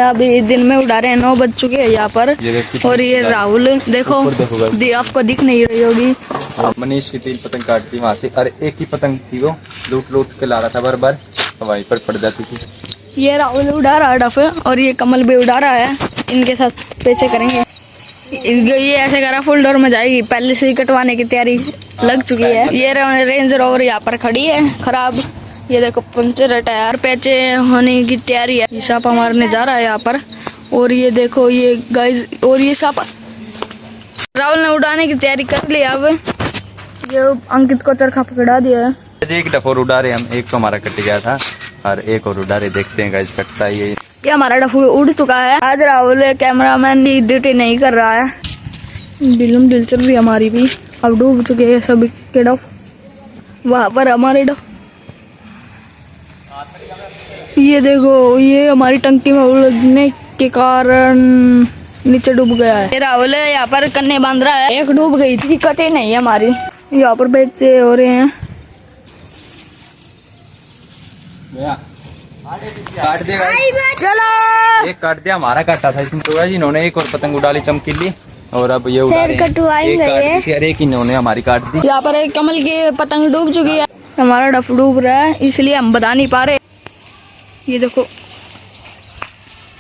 अभी दिन में उड़ा रहे हैं, 9 बज चुके हैं यहाँ पर। और ये राहुल देखो आपको दिख नहीं रही होगी। मनीष की 3 पतंग काटती वहाँ से, अरे एक ही पतंग थी वो लूट लूट के ला रहा था, बार बार हवाई पर पड़ जाती थी। ये राहुल उड़ा रहा है डफ और ये कमल भी उड़ा रहा है। इनके साथ पैसे करेंगे। ये ऐसे करा फुल डोर में जाएगी, पहले से ही कटवाने की तैयारी लग चुकी है। ये रेंज रोवर यहाँ पर खड़ी है खराब, ये देखो पंचर है, टायर पैचे होने की तैयारी है। सापा मारने जा रहा है यहाँ पर। और ये देखो ये गाइस, और ये सापा राहुल ने उड़ाने की तैयारी कर ली। अब ये अंकित को चरखा पकड़ा दिया है। एक डफोर उड़ा रहे हम, एक तो हमारा कट गया था और एक और उड़ा रहे, देखते हैं गाइस कटता ही है। ये हमारा डफू उड़ चुका है। आज राहुल कैमरामैन ड्यूटी नहीं कर रहा है। दिल चल रही हमारी भी, अब डूब चुके हैं सभी के डफ। वहां पर हमारे डफ, ये देखो ये हमारी टंकी में उलझने के कारण नीचे डूब गया है। राहुल यहाँ पर कन्ने बांध रहा है, एक डूब गई थी, कटे नहीं है हमारी। यहाँ पर बेचे हो रहे हैं। काट देगा, चलो एक काट दिया, हमारा काटा था इसमें। तो इन्होंने एक और पतंग उड़ा ली चमकीली, और अब ये उड़ा रहे हैं। एक इन्होंने हमारी काट दी। यहाँ पर एक कमल की पतंग डूब चुकी है, हमारा डफ डूब रहा है, इसलिए हम बता नहीं पा रहे। ये देखो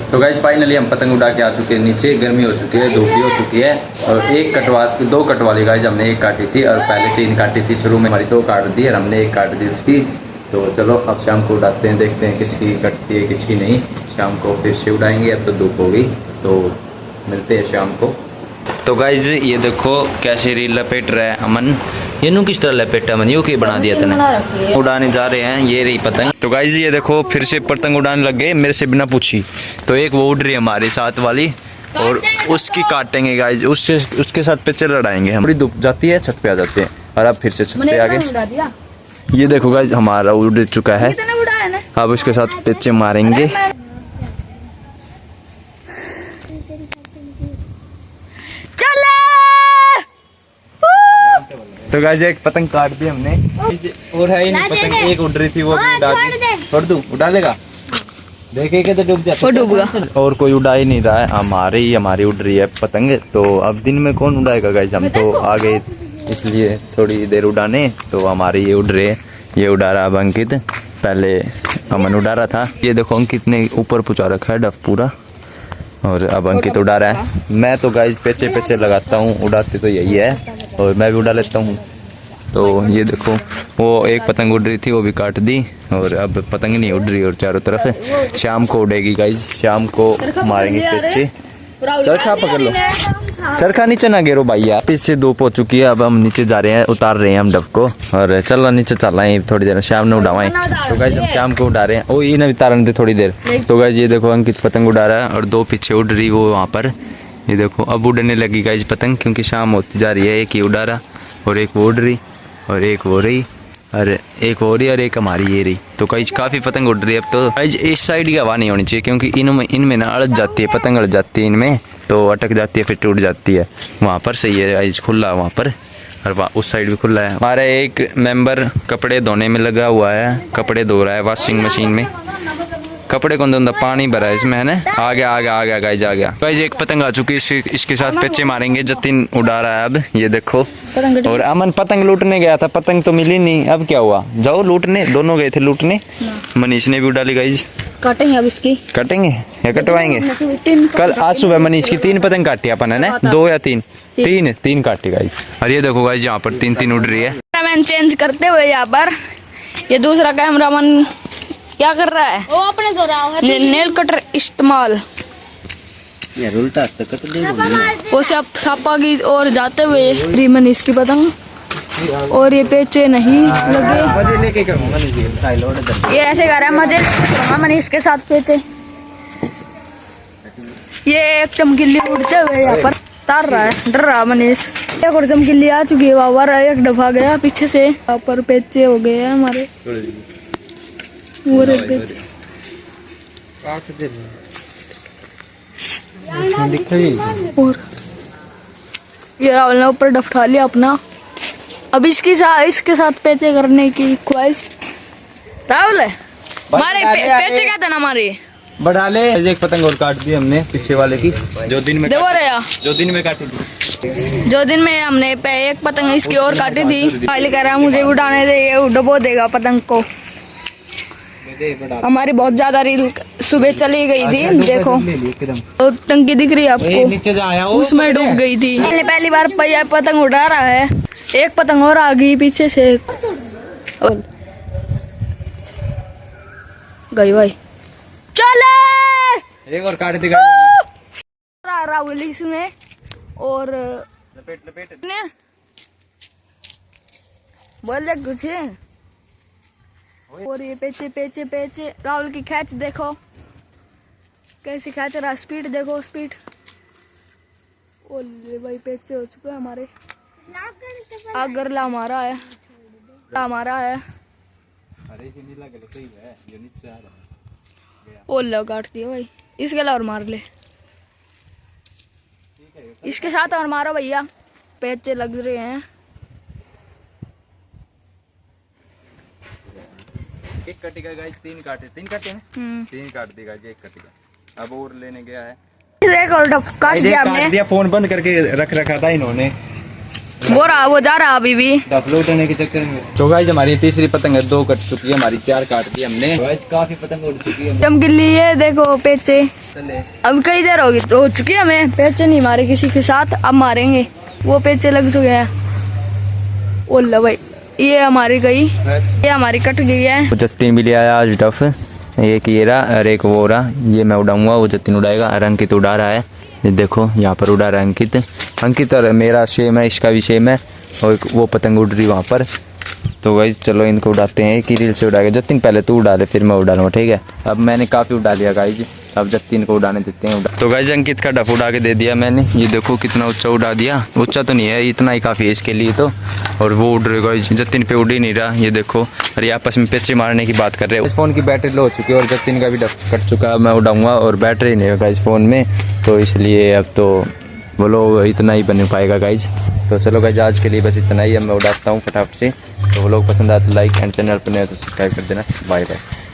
तो गाइस फाइनली हम पतंग उड़ा के आ चुके हैं नीचे। गर्मी हो चुकी है, धूप भी हो चुकी है, और दो कटवाली गाइस हमने एक काटी थी, और पहले 3 काटी थी शुरू में, हमारी 2 काट दी और हमने 1 काट दी उसकी। तो चलो अब शाम को उड़ाते हैं, देखते हैं किसकी कटती है किसकी नहीं। शाम को फिर से उड़ाएंगे, अब तो धूप हो गई, तो मिलते हैं शाम को। तो गाइज ये देखो कैसे रील लपेट रहा है अमन। ये नू किस तरह लपेटा अमन, यू की बना दिया तूने। उड़ाने जा रहे हैं, ये रही पतंग। तो गाइज ये देखो फिर से पतंग उड़ाने लग गए मेरे से बिना पूछी। तो एक वो उड़ रही है हमारे साथ वाली, और उसकी काटेंगे गाइज, उसके साथ पे चल लड़ाएंगे हम। धूप जाती है, छत पे आ जाते हैं, और अब फिर से छत पे आ गए। ये देखो गाइज हमारा उड़ चुका है, अब उसके साथ पेचे मारेंगे। तो गाइज एक पतंग काट दी हमने, और है ही नहीं पतंग, एक उड़ रही थी वो भी उड़ा दी। छोड़ दूं, उड़ा लेगा, देखेगा तो डूब जाता, डूबेगा। और कोई उड़ा ही नहीं रहा है, हमारी उड़ रही है पतंग। तो अब दिन में कौन उड़ाएगा गाइज, हम तो आ गए इसलिए थोड़ी देर उड़ाने। तो हमारी ये उड़ रही है, ये उड़ा रहा अब अंकित, पहले अमन उड़ा रहा था। ये देखो अंकित ने ऊपर पहुंचा रखा है डफ पूरा, और अब अंकित उड़ा रहा है। मैं तो गाइज पेचे लगाता हूँ, उड़ाते तो यही है, और मैं भी उड़ा लेता हूँ। तो ये देखो वो एक पतंग उड़ रही थी, वो भी काट दी, और अब पतंग नहीं उड़ रही और चारों तरफ है। शाम को उड़ेगी गाइज, शाम को मारेंगे पेचे। चरखा पकड़ लो, चरखा नीचे ना गिरो भाई यार। पीछे धूप हो चुकी है, अब हम नीचे जा रहे हैं, उतार रहे हैं हम डब को, और चलो नीचे चल रहे हैं थोड़ी देर, शाम में उड़ावाएं। तो गाइज हम शाम को उड़ा रहे हैं, ओ ये ना उतारने थे थोड़ी देर। तो गाइज ये देखो अंकित पतंग उड़ा रहा है, और 2 पीछे उड़ रही वो वहाँ पर। ये देखो अब उड़ने लगी गाइज पतंग, क्योंकि शाम होती जा रही है। एक ही उड़ा रहा, और एक वो उड़ रही, और एक वो रही, और एक हो रही, और एक हमारी ये रही। तो गाइज काफ़ी पतंग उड़ रही है। अब तो गाइज इस साइड की हवा नहीं होनी चाहिए, क्योंकि इनमें ना अड़क जाती है, पतंग अड़क जाती है इनमें, तो अटक जाती है, फिर टूट जाती है। वहाँ पर सही है गाइज, खुला वहाँ पर, और उस साइड भी खुला है। हमारा एक मेंबर कपड़े धोने में लगा हुआ है, कपड़े धो रहा है वॉशिंग मशीन में। कपड़े कौन धोता, पानी भरा है इसमें, है ना। आ गया गाइज, आ गया गाइज। एक पतंग आ चुकी है, इसके साथ पेचे मारेंगे। जतिन उड़ा रहा है अब, ये देखो। और अमन पतंग लूटने गया था, पतंग तो मिली नहीं, अब क्या हुआ, जाओ लूटने, दोनों गए थे लूटने। मनीष ने भी उड़ा ली गाइज। काटेंगे अब इसकी, काटेंगे या कटवाएंगे। कल आज सुबह मनीष की 3 पतंग काटी अपन, है ना, 2 या 3 तीन काटी गाइज। और ये देखो गाइज यहाँ पर 3 उड़ रही है। कैमरामैन चेंज करते हुए यहाँ पर ये दूसरा कैमरामैन क्या कर रहा है, वो अपने दो रहा है नेल कटर इस्तेमाल। यार उल्टा तो कट दे, वो सापा की ओर जाते हुए मनीष की पतंग, और ये पेचे नहीं लगे। मजे लेके ये ऐसे कर रहा है, मजे मनीष के साथ पेचे। ये एक चमकीली उड़ते हुए यहाँ पर तार रहा है, डर रहा मनीष। एक और चमकीली आ चुकी है, वावर एक डफा गया पीछे से, यहाँ पर पेचे हो गए हैं हमारे। और ये राहुल ने ऊपर डफा लिया अपना। अब इसके साथ पेचे करने की ख्वाहिश। राहुल है हमारे पेचे क्या था ना, हमारे बढ़ा ले। एक पतंग और काट दी हमने पीछे वाले की, जो दिन में देखो रे यार, जो दिन में काटी थी। जो दिन में हमने एक पतंग इसकी और काटी थी। फाइल कह रहा मुझे उड़ाने दे, ये डुबो देगा पतंग को। हमारी बहुत ज्यादा रील सुबह चली गई थी, देखो तो टंकी दिख रही है आपको, नीचे जा आया उसमें डूब गई थी। पहली बार भैया पतंग उड़ा रहा है। एक पतंग और आ गई पीछे से, और गई भाई। चले एक और काट देगा। राहुल इसमें और लपेट लपेट ने बोले कुछ। और ये पेचे पेचे पेचे राहुल की खैच देखो कैसी खैच रहा, स्पीड देखो स्पीड। ओले भाई पेचे हो चुके हैं हमारे। अगरला हमारा है, हमारा है। ओला काट दिया भाई, इसके अलावा और मार ले, इसके साथ और मारो भैया, पेचे लग रहे हैं। एक कटेगा गाइस, तीन काटे हैं। तीन काट दी गाइस, एक कटेगा। अब और लेने गया है, एक और काट दिया हमने। काट दिया, फोन बंद करके रख रखा था इन्होंने। वो जा रहा अभी भी डफलो उठाने के चक्कर में। तो गाइस हमारी तीसरी पतंग है, 2 कट चुकी है, हमारी 4 काट दी हमने। गाइस काफी पतंग उड़ चुकी है। चमकीली ये देखो पेचे, चले अब कई देर होगी तो हो चुकी है, हमें पेचे नहीं मारे किसी के साथ, अब मारेंगे। वो पेचे लग चुके हैं। ओला भाई ये हमारी गई, ये हमारी कट गई है। जतिन भी ले आया आज डफ, एक ये रहा और एक वो रहा। ये मैं उड़ाऊंगा, वो जतिन उड़ाएगा। अंकित उड़ा रहा है, ये देखो यहाँ पर उड़ा रहा है अंकित और मेरा सेम है, इसका भी सेम है। और वो पतंग उड़ रही वहाँ पर। तो गाइस चलो इनको उड़ाते हैं, एक ही रील से उड़ाएगा। जतिन पहले तू उड़ा ले, फिर मैं उड़ा लूँगा, ठीक है। अब मैंने काफ़ी उड़ा लिया गाइस, अब जतिन को उड़ाने देते हैं। तो गाइस अंकित का डफ उड़ा के दे दिया मैंने, ये देखो कितना ऊंचा उड़ा दिया। ऊंचा तो नहीं है, इतना ही काफ़ी है इसके लिए तो। और वो उड़ रहे गाइस, जतिन पे उड़ ही नहीं रहा, ये देखो। और ये आपस में पेचे मारने की बात कर रहे हैं। इस फ़ोन की बैटरी लो हो चुकी है और जतिन का भी डफ कट चुका है। मैं उड़ाऊँगा और बैटरी नहीं है गाइस फ़ोन में, तो इसलिए अब तो वो लोग इतना ही बन पाएगा गाइज। तो चलो गाइज आज के लिए बस इतना ही, अब मैं उड़ाता हूँ फटाफट से। तो वो लोग पसंद आए तो लाइक एंड चैनल पर नए तो सब्सक्राइब कर देना। Bye bye.